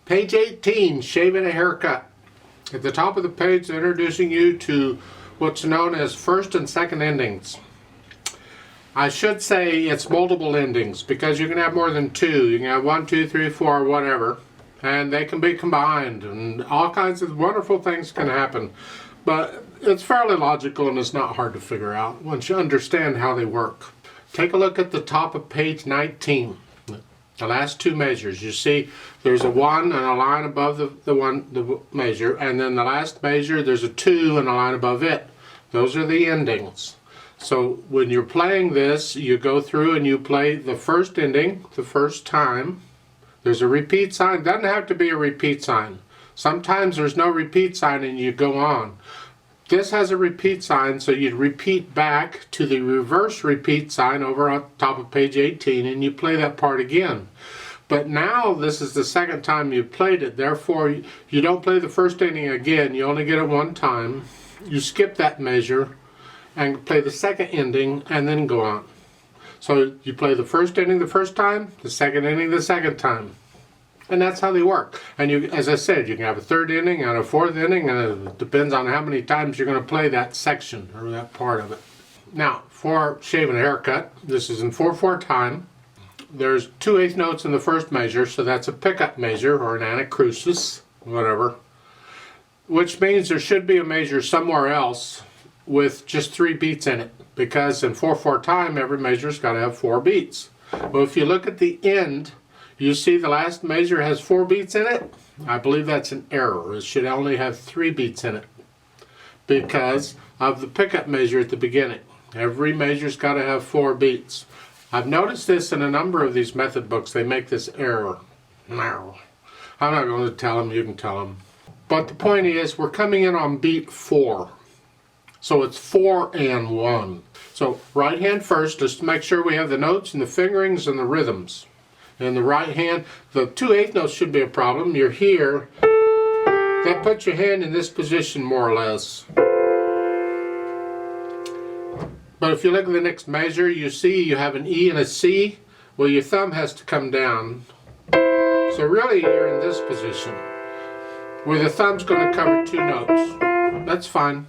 Page 18, Shaving a Haircut. At the top of the page, they're introducing you to what's known as first and second endings. I should say it's multiple endings because you can have more than two. You can have 1, 2, 3, 4, whatever. And they can be combined and all kinds of wonderful things can happen. But it's fairly logical and it's not hard to figure out once you understand how they work. Take a look at the top of page 19. The last two measures, you see there's a 1 and a line above the measure, and then the last measure there's a 2 and a line above it. Those are the endings. So when you're playing this, you go through and you play the first ending the first time. There's a repeat sign. Doesn't have to be a repeat sign. Sometimes there's no repeat sign and you go on. This has a repeat sign, so you'd repeat back to the reverse repeat sign over on top of page 18 and you play that part again. But now this is the second time you've played it, therefore you don't play the first ending again, you only get it one time. You skip that measure and play the second ending and then go on. So you play the first ending the first time, the second ending the second time. And that's how they work. And you, as I said, you can have a third ending and a fourth ending, and it depends on how many times you're going to play that section or that part of it. Now, for shaving a haircut, this is in 4/4 time. There's 2/8 notes in the first measure, so that's a pickup measure or an anacrusis, whatever. Which means there should be a measure somewhere else with just 3 beats in it, because in 4/4 time, every measure's got to have 4 beats. Well, if you look at the end, you see the last measure has 4 beats in it? I believe that's an error. It should only have 3 beats in it because of the pickup measure at the beginning. Every measure's got to have 4 beats. I've noticed this in a number of these method books. They make this error. No. I'm not going to tell them. You can tell them. But the point is, we're coming in on beat 4. So it's 4 and 1. So right hand first, just to make sure we have the notes and the fingerings and the rhythms. In the right hand, the 2/8 notes should be a problem. You're here. That puts your hand in this position more or less. But if you look at the next measure, you see you have an E and a C. Well, your thumb has to come down. So really you're in this position, where the thumb's going to cover 2 notes. That's fine.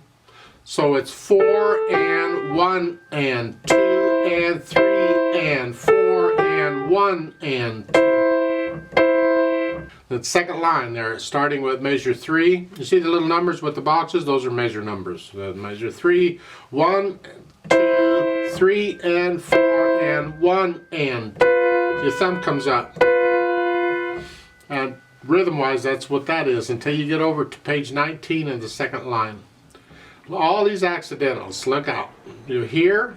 So it's 4 and 1 and 2 and 3 and 4 and 1 and 2. The second line there, starting with measure 3. You see the little numbers with the boxes? Those are measure numbers. Measure 3, 1, 2, 3 and 4 and 1 and 2. Your thumb comes up. And rhythm-wise, that's what that is until you get over to page 19 in the second line. All these accidentals, look out. You're here.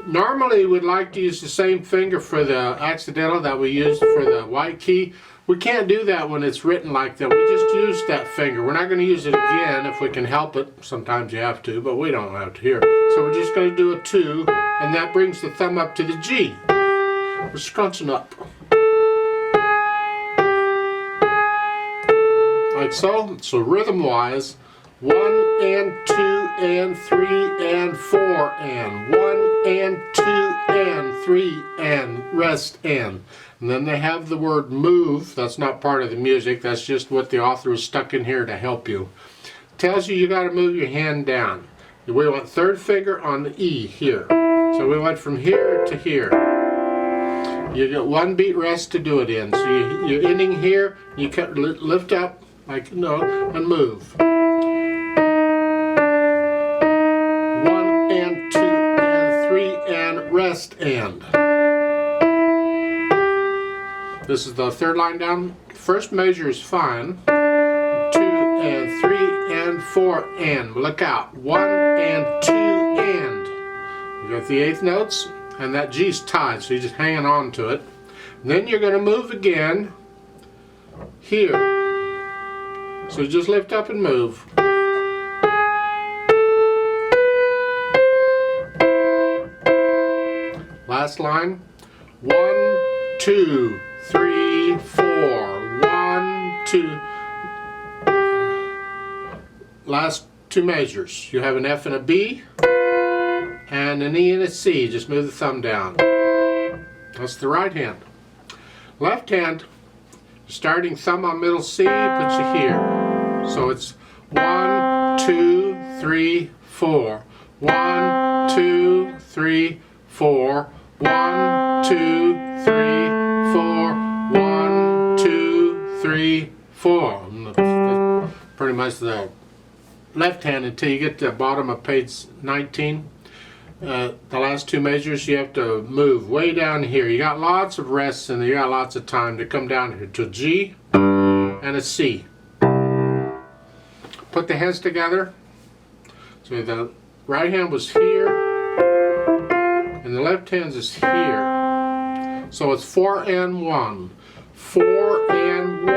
Normally we'd like to use the same finger for the accidental that we used for the white key. We can't do that when it's written like that. We just use that finger. We're not going to use it again if we can help it. Sometimes you have to, but we don't have to here. So we're just going to do a 2, and that brings the thumb up to the G. We're scrunching up. Like so. So rhythm-wise, 1 and 2 and 3 and 4 and 1 and 2 and 3 and rest and then they have the word move. That's not part of the music. That's just what the author has stuck in here to help you. Tells you got to move your hand down. We want third finger on the E here. So we went from here to here. You get 1 beat rest to do it in. So you're ending here. You lift up like and move. 1 and 2 and 3 and rest and. This is the third line down. First measure is fine. 2 and 3 and 4 and. Look out. 1 and 2 and. You got the 8th notes and that G's tied, so you're just hanging on to it. Then you're going to move again here. So just lift up and move. Last line. 1, 2, 3, 4. 1, 2. Last 2 measures. You have an F and a B, and an E and a C. Just move the thumb down. That's the right hand. Left hand, Starting thumb on middle C puts you here. So it's 1, 2, 3, 4. 1, 2, 3, 4. 1, 2, 3, 4. 1, 2, 3, 4. That's pretty much the left hand until you get to the bottom of page 19. The last two measures you have to move way down here. You got lots of rests and you got lots of time to come down here to a G and a C. Put the hands together. So the right hand was here and the left hand is here. So it's 4 and 1. 4 and 1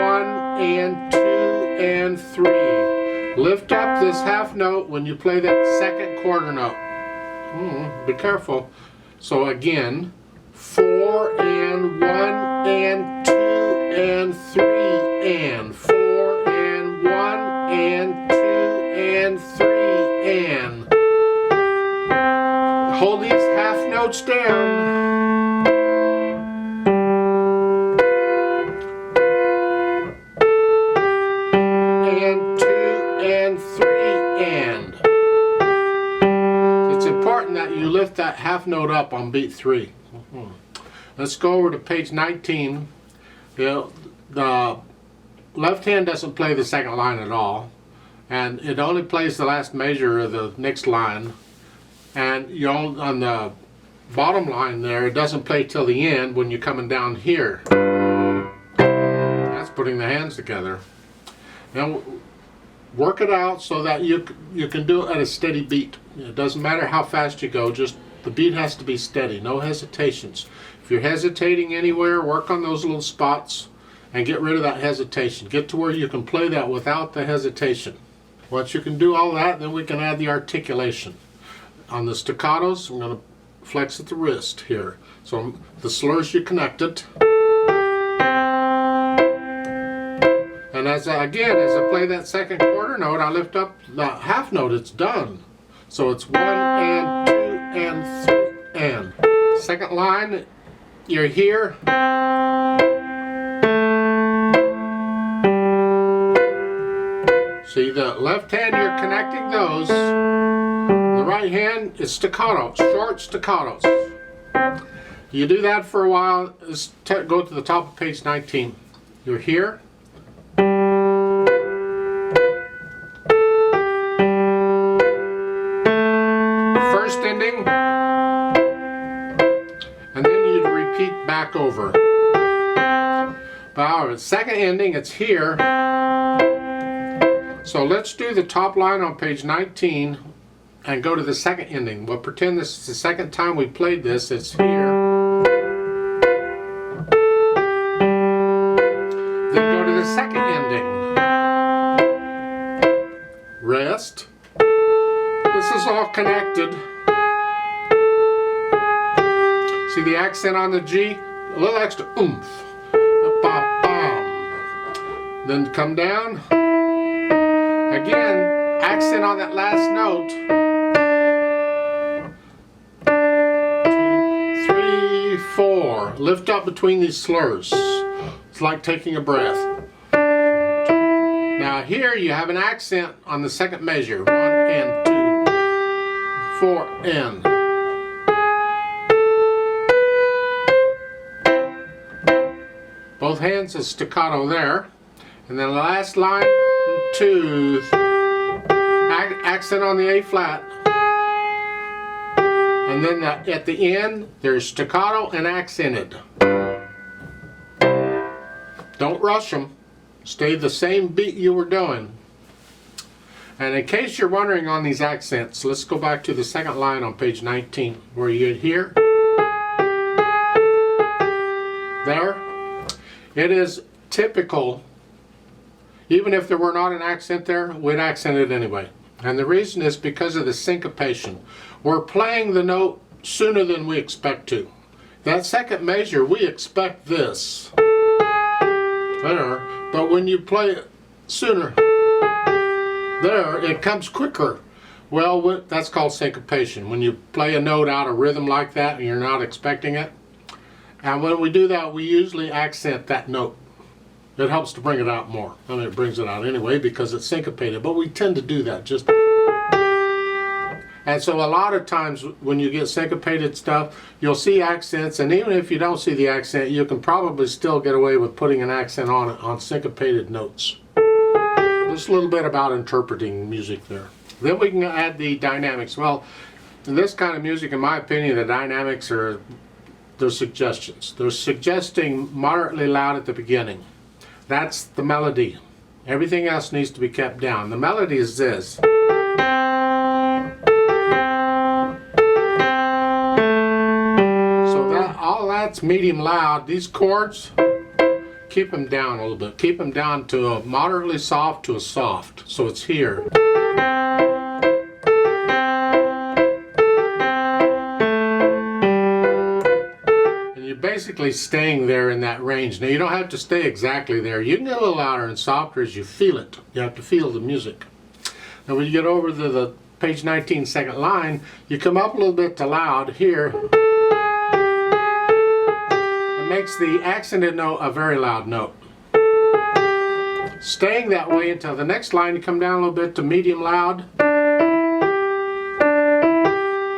and 2 and 3. Lift up this half note when you play that second quarter note. Be careful. So again, 4 and 1 and 2 and 3 and 4 and 1 and 2 and 3 and. Hold these half notes down. And 2 and 3 and. It's important that you lift that half note up on beat 3. Let's go over to page 19. The left hand doesn't play the second line at all, and it only plays the last measure of the next line. And on the bottom line there, it doesn't play till the end when you're coming down here. That's putting the hands together. Now work it out so that you can do it at a steady beat. It doesn't matter how fast you go, just the beat has to be steady, no hesitations. If you're hesitating anywhere, work on those little spots and get rid of that hesitation. Get to where you can play that without the hesitation. Once you can do all that, then we can add the articulation. On the staccatos, I'm going to flex at the wrist here. So the slurs you connected. And as I play that second quarter note, I lift up the half note, it's done. So it's 1 and 2 and 3 and. Second line, you're here. See, the left hand, you're connecting those. The right hand is staccato, short staccatos. You do that for a while. Let's go to the top of page 19. You're here. First ending. And then you'd repeat back over. But second ending, it's here. So let's do the top line on page 19 and go to the second ending. We'll pretend this is the second time we played this. It's here. Then go to the second ending. Rest. This is all connected. See the accent on the G? A little extra oomph. Then come down. Again, accent on that last note. 2, 3, 4. Lift up between these slurs. It's like taking a breath. Now here you have an accent on the second measure. 1 and 2. 4 and. Both hands is staccato there. And then the last line, 2, accent on the A flat. And then at the end, there's staccato and accented. Don't rush them. Stay the same beat you were doing. And in case you're wondering on these accents, let's go back to the second line on page 19, where you hear. There. It is typical. Even if there were not an accent there, we'd accent it anyway. And the reason is because of the syncopation. We're playing the note sooner than we expect to. That second measure, we expect this. There. But when you play it sooner, there, it comes quicker. Well, that's called syncopation. When you play a note out of rhythm like that and you're not expecting it. And when we do that, we usually accent that note. It helps to bring it out more. I mean, it brings it out anyway because it's syncopated, but we tend to do that just. And so a lot of times when you get syncopated stuff, you'll see accents, and even if you don't see the accent, you can probably still get away with putting an accent on it on syncopated notes. Just a little bit about interpreting music there. Then we can add the dynamics. Well, in this kind of music, in my opinion, the dynamics are, they're suggestions. They're suggesting moderately loud at the beginning. That's the melody. Everything else needs to be kept down. The melody is this. All that's medium loud. These chords, keep them down a little bit. Keep them down to a moderately soft to a soft. So it's here. And you're basically staying there in that range. Now you don't have to stay exactly there. You can get a little louder and softer as you feel it. You have to feel the music. Now when you get over to the page 19 second line, you come up a little bit to loud here. Makes the accented note a very loud note. Staying that way until the next line, you come down a little bit to medium loud.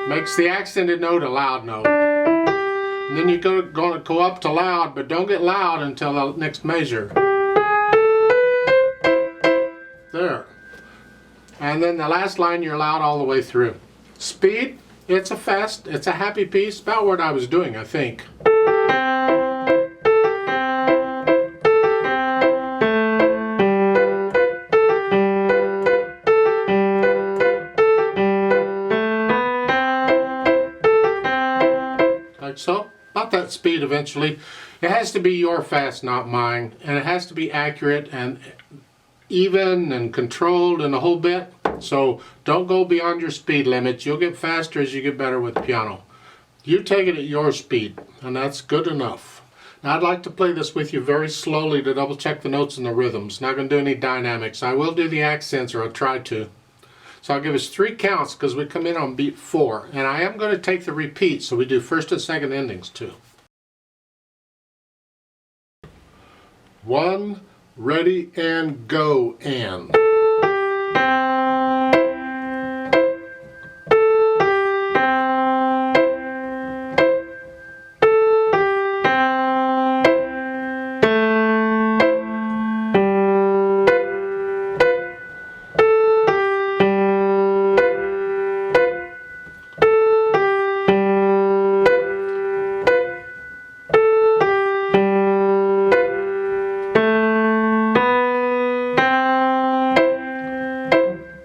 Makes the accented note a loud note. And then you're going to go up to loud, but don't get loud until the next measure. There. And then the last line, you're loud all the way through. Speed, it's a happy piece. About what I was doing, I think. So, about that speed eventually. It has to be your fast, not mine. And it has to be accurate and even and controlled and the whole bit. So, don't go beyond your speed limits. You'll get faster as you get better with the piano. You take it at your speed, and that's good enough. Now, I'd like to play this with you very slowly to double check the notes and the rhythms. Not going to do any dynamics. I will do the accents, or I'll try to. So I'll give us 3 counts because we come in on beat 4. And I am going to take the repeat, so we do first and second endings too. 1, ready, and go, and.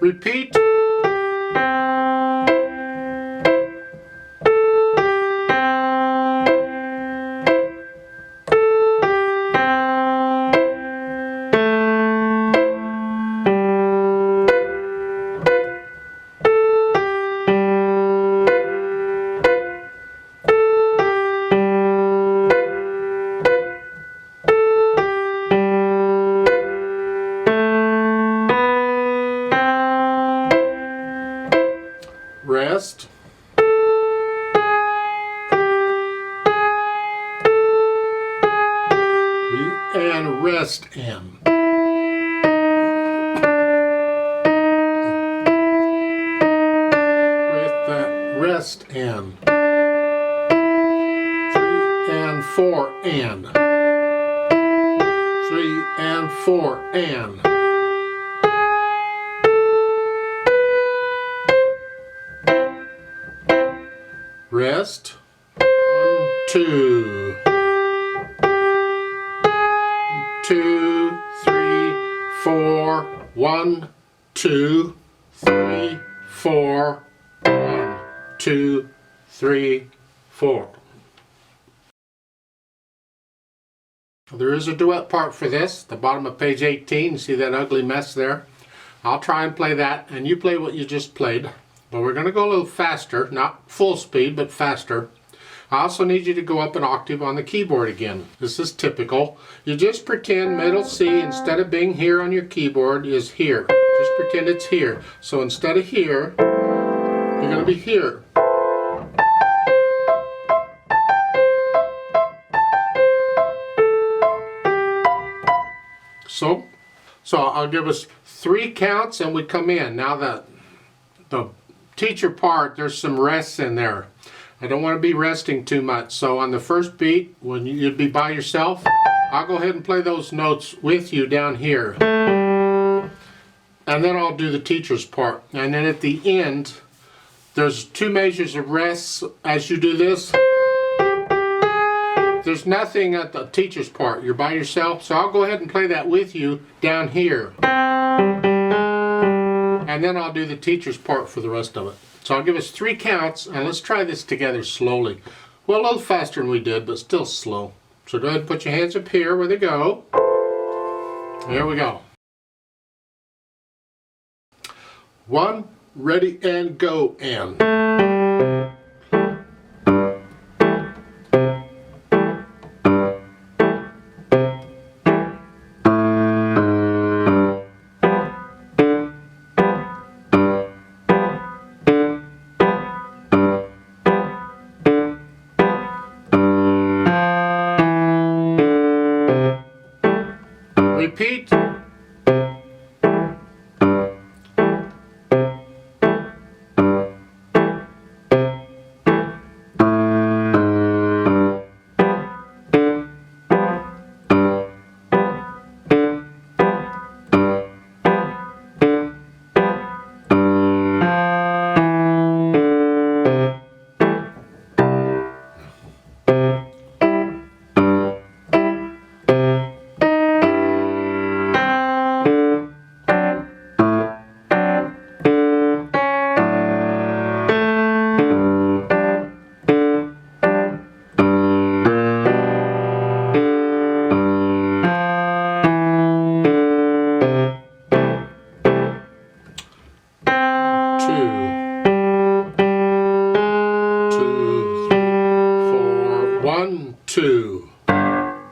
Repeat. Rest. And rest in. With that rest in. 3 and 4 and. 3 and 4 and. Rest. 1, 2. 2, 3, 4. 1, 2, 3, 4. 1, 2, 3, 4. There is a duet part for this, the bottom of page 18. See that ugly mess there? I'll try and play that, and you play what you just played. But we're going to go a little faster, not full speed, but faster. I also need you to go up an octave on the keyboard again. This is typical. You just pretend middle C, instead of being here on your keyboard, is here. Just pretend it's here. So instead of here, you're going to be here. So I'll give us 3 counts and we come in. Now the teacher part, there's some rests in there. I don't want to be resting too much. So on the first beat, when you'd be by yourself, I'll go ahead and play those notes with you down here. And then I'll do the teacher's part. And then at the end, there's 2 measures of rests as you do this. There's nothing at the teacher's part. You're by yourself. So I'll go ahead and play that with you down here. And then I'll do the teacher's part for the rest of it. So I'll give us 3 counts, and let's try this together slowly. Well, a little faster than we did, but still slow. So go ahead and put your hands up here where they go. Here we go. 1, ready, and go, and. Repeat. One, two,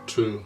two.